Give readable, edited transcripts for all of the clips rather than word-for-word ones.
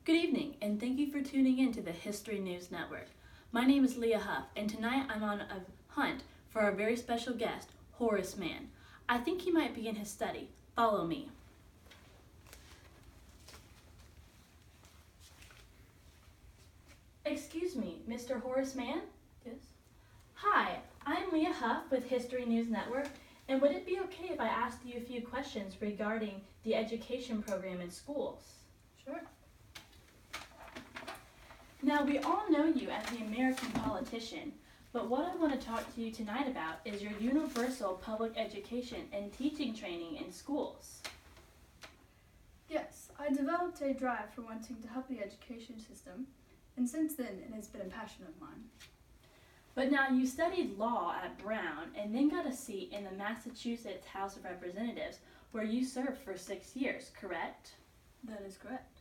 Good evening, and thank you for tuning in to the History News Network. My name is Leah Hough, and tonight I'm on a hunt for our very special guest, Horace Mann. I think he might be in his study. Follow me. Excuse me, Mr. Horace Mann? Yes? Hi, I'm Leah Hough with History News Network, and would it be okay if I asked you a few questions regarding the education program in schools? Sure. Now, we all know you as the American politician, but what I want to talk to you tonight about is your universal public education and teaching training in schools. Yes, I developed a drive for wanting to help the education system, and since then it has been a passion of mine. But now you studied law at Brown and then got a seat in the Massachusetts House of Representatives, where you served for 6 years, correct? That is correct.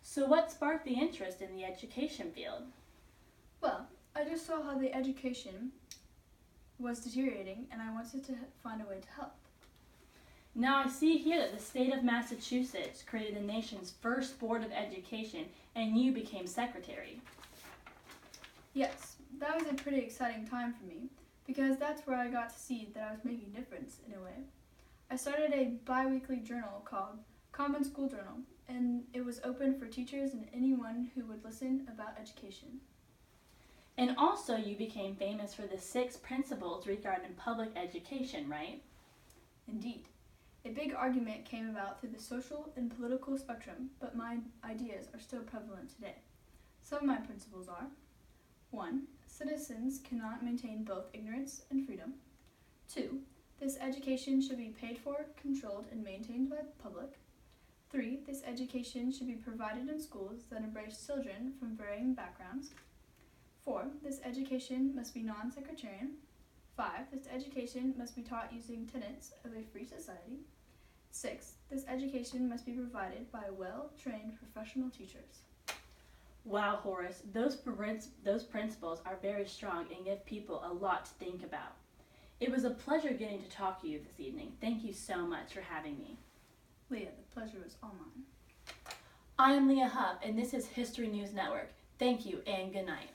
So what sparked the interest in the education field? Well, I just saw how the education was deteriorating, and I wanted to find a way to help. Now I see here that the state of Massachusetts created the nation's first board of education, and you became secretary. Yes, that was a pretty exciting time for me, because that's where I got to see that I was making a difference in a way. I started a bi-weekly journal called Common School Journal, and it was open for teachers and anyone who would listen about education. And also you became famous for the 6 principles regarding public education, right? Indeed. A big argument came about through the social and political spectrum, but my ideas are still prevalent today. Some of my principles are: 1. Citizens cannot maintain both ignorance and freedom. 2. This education should be paid for, controlled, and maintained by the public. 3. This education should be provided in schools that embrace children from varying backgrounds. 4. This education must be non-sectarian. 5. This education must be taught using tenets of a free society. 6. This education must be provided by well-trained professional teachers. Wow, Horace, those principles are very strong and give people a lot to think about. It was a pleasure getting to talk to you this evening. Thank you so much for having me. Leah, the pleasure was all mine. I am Leah Hough, and this is History News Network. Thank you and good night.